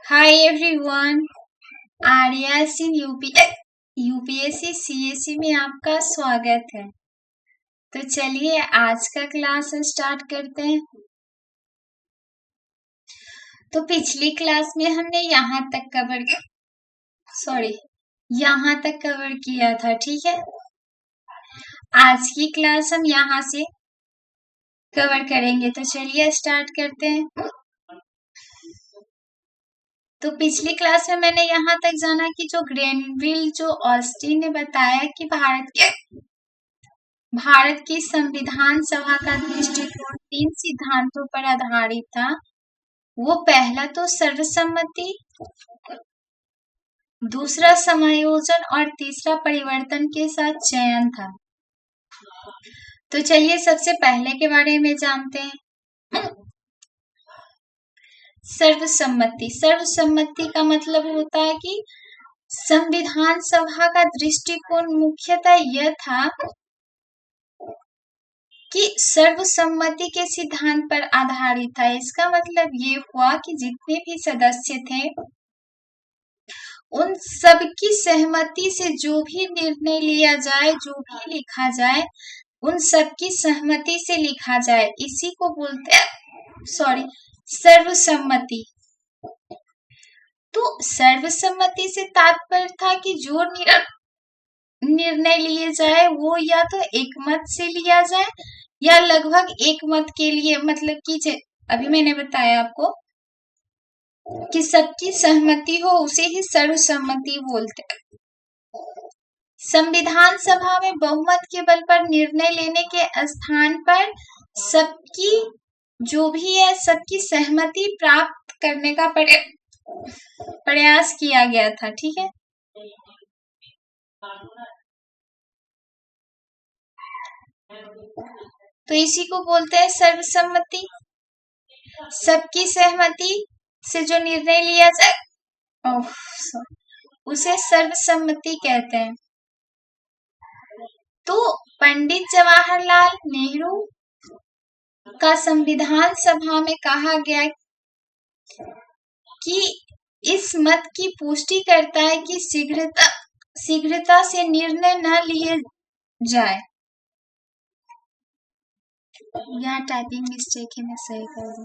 Hi everyone, Aryas in UPSC CSC में आपका स्वागत है। तो चलिए आज का क्लास स्टार्ट करते हैं। तो पिछली क्लास में हमने यहाँ तक कवर किया था, ठीक है। आज की क्लास हम यहाँ से कवर करेंगे। तो चलिए स्टार्ट करते हैं। तो पिछली क्लास में मैंने यहाँ तक जाना कि जो ग्रेनविल जो ऑस्टिन ने बताया कि भारत की संविधान सभा का दृष्टिकोण 3 सिद्धांतों पर आधारित था। वो पहला तो सर्वसम्मति, दूसरा समायोजन और तीसरा परिवर्तन के साथ चयन था। तो चलिए सबसे पहले के बारे में जानते हैं। सर्वसम्मति। सर्वसम्मति का मतलब होता है कि संविधान सभा का दृष्टिकोण मुख्यतः यह था कि सर्वसम्मति के सिद्धांत पर आधारित था। इसका मतलब ये हुआ कि जितने भी सदस्य थे उन सबकी सहमति से जो भी निर्णय लिया जाए, जो भी लिखा जाए, उन सबकी सहमति से लिखा जाए। इसी को बोलते हैं सर्वसम्मति। तो सर्वसम्मति से तात्पर्य था कि जो निर्णय लिए जाए वो या तो एक मत से लिया जाए या लगभग एक मत के लिए, मतलब कि अभी मैंने बताया आपको कि सबकी सहमति हो, उसे ही सर्वसम्मति बोलते हैं। संविधान सभा में बहुमत के बल पर निर्णय लेने के स्थान पर सबकी जो भी है सबकी सहमति प्राप्त करने का प्रयास किया गया था, ठीक है। तो इसी को बोलते हैं सर्वसम्मति। सबकी सहमति से जो निर्णय लिया जाए उसे सर्वसम्मति कहते हैं। तो पंडित जवाहरलाल नेहरू का संविधान सभा में कहा गया कि इस मत की पुष्टि करता है कि शीघ्रता से निर्णय न लिए जाए। यहाँ टाइपिंग मिस्टेक है, मैं सही कर दूं।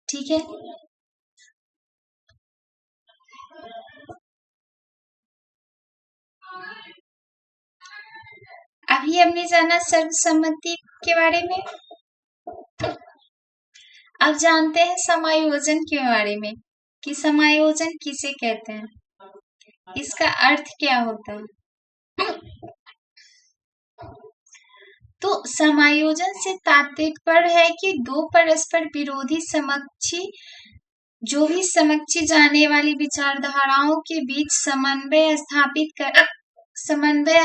ठीक है। अभी हमने जाना सर्वसम्मति के बारे में। अब जानते हैं समायोजन के बारे में कि समायोजन किसे कहते हैं, इसका अर्थ क्या होता है। तो समायोजन से तात्पर्य है कि दो परस्पर विरोधी समकक्षी जो भी समकक्षी जाने वाली विचारधाराओं के बीच समन्वय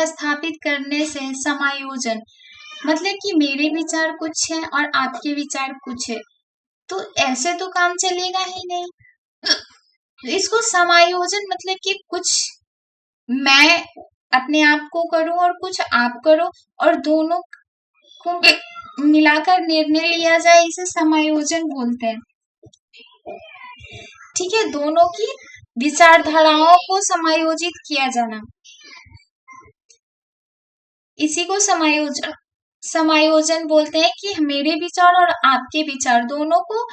स्थापित करने से समायोजन, मतलब कि मेरे विचार कुछ है और आपके विचार कुछ है, तो ऐसे तो काम चलेगा ही नहीं। तो इसको समायोजन मतलब कि कुछ मैं अपने आप को करूं और कुछ आप करो और दोनों को मिलाकर निर्णय लिया जाए, इसे समायोजन बोलते हैं, ठीक है। दोनों की विचारधाराओं को समायोजित किया जाना, इसी को समायोजन बोलते हैं कि मेरे विचार और आपके विचार दोनों को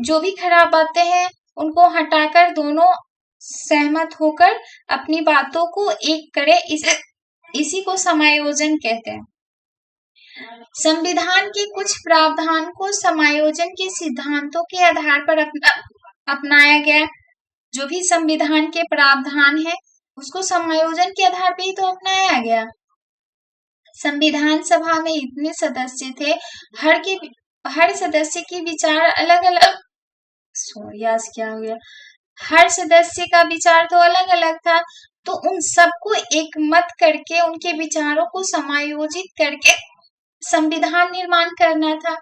जो भी खराब बातें हैं उनको हटाकर दोनों सहमत होकर अपनी बातों को एक करे, इसी को समायोजन कहते हैं। संविधान के कुछ प्रावधान को समायोजन के सिद्धांतों के आधार पर अपनाया गया। जो भी संविधान के प्रावधान है उसको समायोजन के आधार पर ही तो अपनाया गया। संविधान सभा में इतने सदस्य थे, हर सदस्य के विचार अलग अलग क्या हो गया, हर सदस्य का विचार तो अलग अलग था, तो उन सबको एक मत करके उनके विचारों को समायोजित करके संविधान निर्माण करना था।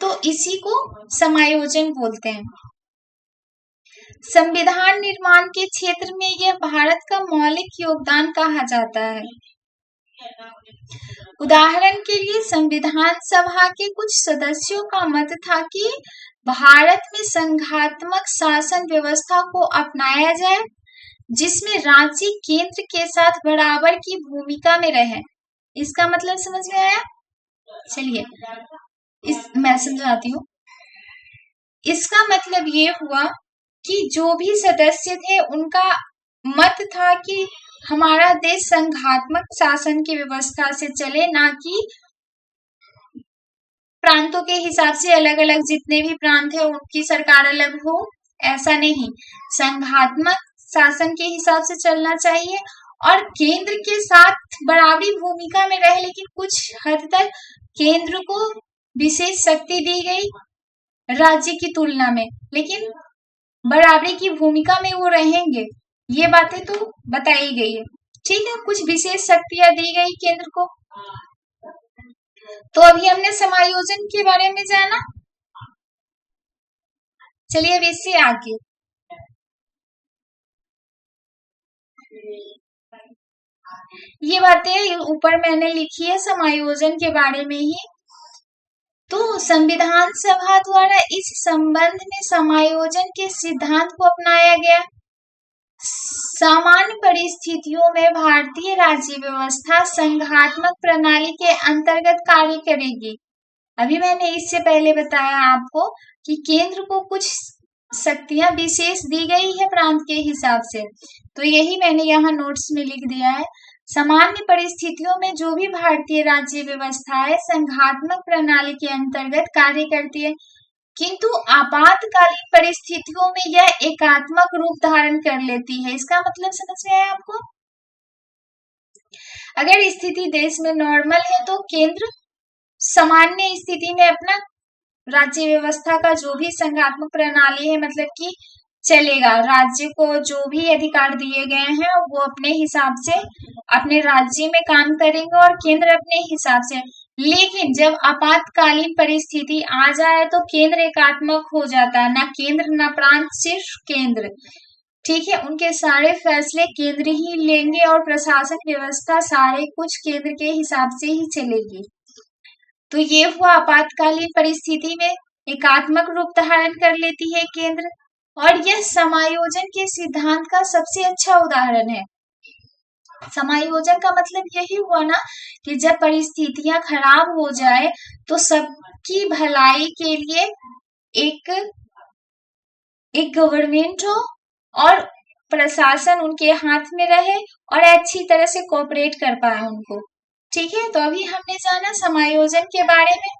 तो इसी को समायोजन बोलते हैं। संविधान निर्माण के क्षेत्र में यह भारत का मौलिक योगदान कहा जाता है। उदाहरण के लिए संविधान सभा के कुछ सदस्यों का मत था कि भारत में संघात्मक शासन व्यवस्था को अपनाया जाए, जिसमें राज्य केंद्र के साथ बराबर की भूमिका में रहे। इसका मतलब समझ में आया? चलिए मैं समझाती हूँ। इसका मतलब ये हुआ कि जो भी सदस्य थे उनका मत था कि हमारा देश संघात्मक शासन की व्यवस्था से चले, ना कि प्रांतों के हिसाब से अलग अलग जितने भी प्रांत है उनकी सरकार अलग हो, ऐसा नहीं। संघात्मक शासन के हिसाब से चलना चाहिए और केंद्र के साथ बराबरी भूमिका में रहे, लेकिन कुछ हद तक केंद्र को विशेष शक्ति दी गई राज्य की तुलना में, लेकिन बराबरी की भूमिका में वो रहेंगे। ये बातें तो बताई गई है, ठीक है। कुछ विशेष शक्तियां दी गई केंद्र को। तो अभी हमने समायोजन के बारे में जाना। चलिए अब इससे आगे ये बातें ऊपर मैंने लिखी है समायोजन के बारे में ही। तो संविधान सभा द्वारा इस संबंध में समायोजन के सिद्धांत को अपनाया गया। सामान्य परिस्थितियों में भारतीय राज्य व्यवस्था संघात्मक प्रणाली के अंतर्गत कार्य करेगी। अभी मैंने इससे पहले बताया आपको कि केंद्र को कुछ शक्तियां विशेष दी गई है प्रांत के हिसाब से, तो यही मैंने यहाँ नोट्स में लिख दिया है। सामान्य परिस्थितियों में जो भी भारतीय राज्य व्यवस्था है संघात्मक प्रणाली के अंतर्गत कार्य करती है, किंतु आपातकालीन परिस्थितियों में यह एकात्मक रूप धारण कर लेती है। इसका मतलब समझ में आया आपको? अगर स्थिति देश में नॉर्मल है तो केंद्र सामान्य स्थिति में अपना राज्य व्यवस्था का जो भी संघात्मक प्रणाली है मतलब कि चलेगा, राज्य को जो भी अधिकार दिए गए हैं वो अपने हिसाब से अपने राज्य में काम करेंगे और केंद्र अपने हिसाब से। लेकिन जब आपातकालीन परिस्थिति आ जाए तो केंद्र एकात्मक हो जाता है, ना केंद्र ना प्रांत, सिर्फ केंद्र, ठीक है। उनके सारे फैसले केंद्र ही लेंगे और प्रशासन व्यवस्था सारे कुछ केंद्र के हिसाब से ही चलेगी। तो ये हुआ आपातकालीन परिस्थिति में एकात्मक रूप धारण कर लेती है केंद्र, और यह समायोजन के सिद्धांत का सबसे अच्छा उदाहरण है। समायोजन का मतलब यही हुआ ना कि जब परिस्थितियां खराब हो जाए तो सबकी भलाई के लिए एक गवर्नमेंट हो और प्रशासन उनके हाथ में रहे और अच्छी तरह से कोऑपरेट कर पाए उनको, ठीक है। तो अभी हमने जाना समायोजन के बारे में,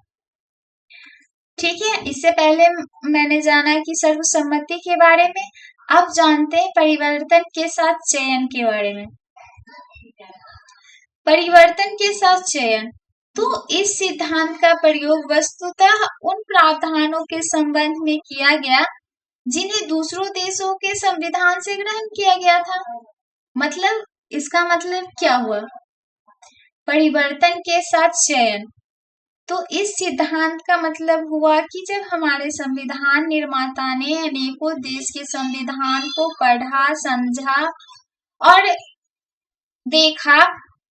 ठीक है। इससे पहले मैंने जाना कि सर्वसम्मति के बारे में। अब जानते हैं परिवर्तन के साथ चयन के बारे में। परिवर्तन के साथ चयन, तो इस सिद्धांत का प्रयोग वस्तुतः उन प्रावधानों के संबंध में किया गया जिन्हें दूसरों देशों के संविधान से ग्रहण किया गया था। मतलब इसका मतलब क्या हुआ? परिवर्तन के साथ चयन, तो इस सिद्धांत का मतलब हुआ कि जब हमारे संविधान निर्माता ने अनेकों देश के संविधान को पढ़ा, समझा और देखा,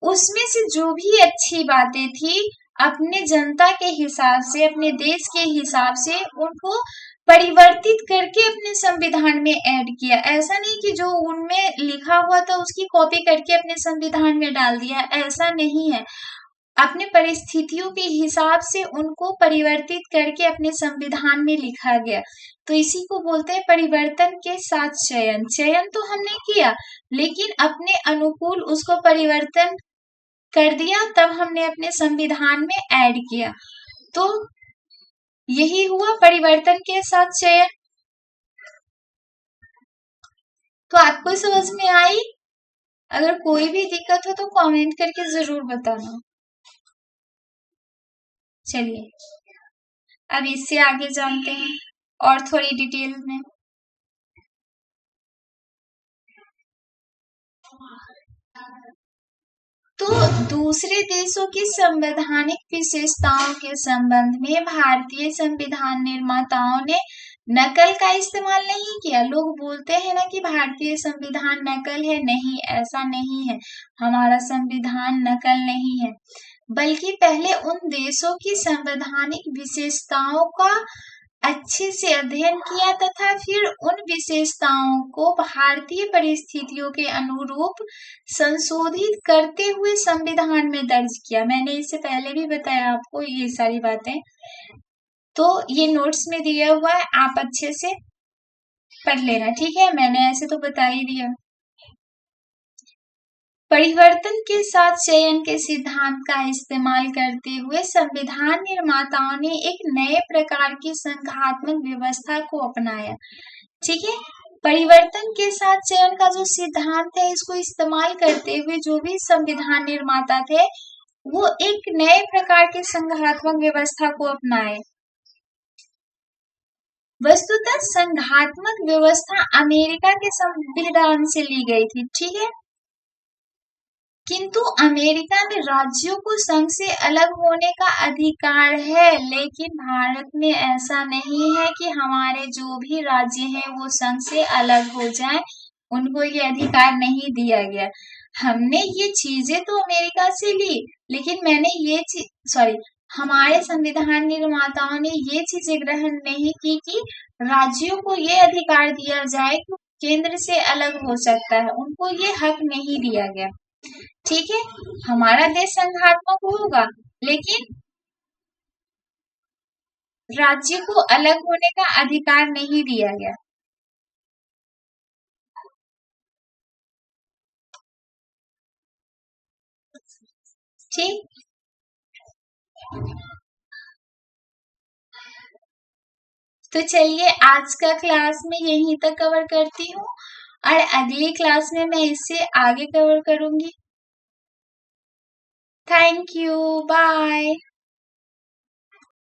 उसमें से जो भी अच्छी बातें थी अपने जनता के हिसाब से, अपने देश के हिसाब से उनको परिवर्तित करके अपने संविधान में ऐड किया। ऐसा नहीं कि जो उनमें लिखा हुआ था उसकी कॉपी करके अपने संविधान में डाल दिया, ऐसा नहीं है। अपने परिस्थितियों के हिसाब से उनको परिवर्तित करके अपने संविधान में लिखा गया, तो इसी को बोलते हैं परिवर्तन के साथ चयन। चयन तो हमने किया लेकिन अपने अनुकूल उसको परिवर्तन कर दिया, तब हमने अपने संविधान में ऐड किया, तो यही हुआ परिवर्तन के साथ चयन। तो आपको समझ में आई? अगर कोई भी दिक्कत हो तो कमेंट करके जरूर बताना। चलिए अब इससे आगे जानते हैं और थोड़ी डिटेल में। तो दूसरे देशों की संवैधानिक विशेषताओं के संबंध में भारतीय संविधान निर्माताओं ने नकल का इस्तेमाल नहीं किया। लोग बोलते हैं ना कि भारतीय संविधान नकल है, नहीं, ऐसा नहीं है। हमारा संविधान नकल नहीं है, बल्कि पहले उन देशों की संवैधानिक विशेषताओं का अच्छे से अध्ययन किया तथा फिर उन विशेषताओं को भारतीय परिस्थितियों के अनुरूप संशोधित करते हुए संविधान में दर्ज किया। मैंने इससे पहले भी बताया आपको ये सारी बातें, तो ये नोट्स में दिया हुआ है, आप अच्छे से पढ़ लेना, ठीक है। मैंने ऐसे तो बता ही दिया। परिवर्तन के साथ चयन के सिद्धांत का इस्तेमाल करते हुए संविधान निर्माताओं ने एक नए प्रकार की संघात्मक व्यवस्था को अपनाया, ठीक है। परिवर्तन के साथ चयन का जो सिद्धांत है, इसको इस्तेमाल करते हुए जो भी संविधान निर्माता थे, वो एक नए प्रकार के संघात्मक व्यवस्था को अपनाए। वस्तुतः संघात्मक व्यवस्था अमेरिका के संविधान से ली गई थी, ठीक है। किंतु अमेरिका में राज्यों को संघ से अलग होने का अधिकार है, लेकिन भारत में ऐसा नहीं है कि हमारे जो भी राज्य हैं वो संघ से अलग हो जाएं, उनको ये अधिकार नहीं दिया गया। हमने ये चीजें तो अमेरिका से ली, लेकिन मैंने ये हमारे संविधान निर्माताओं ने ये चीजें ग्रहण नहीं की कि राज्यों को ये अधिकार दिया जाए कि केंद्र से अलग हो सकता है, उनको ये हक नहीं दिया गया, ठीक है। हमारा देश संघात्मक होगा, लेकिन राज्य को अलग होने का अधिकार नहीं दिया गया, ठीक। तो चलिए आज का क्लास में यहीं तक कवर करती हूँ, और अगली क्लास में मैं इससे आगे कवर करूंगी। Thank you, bye.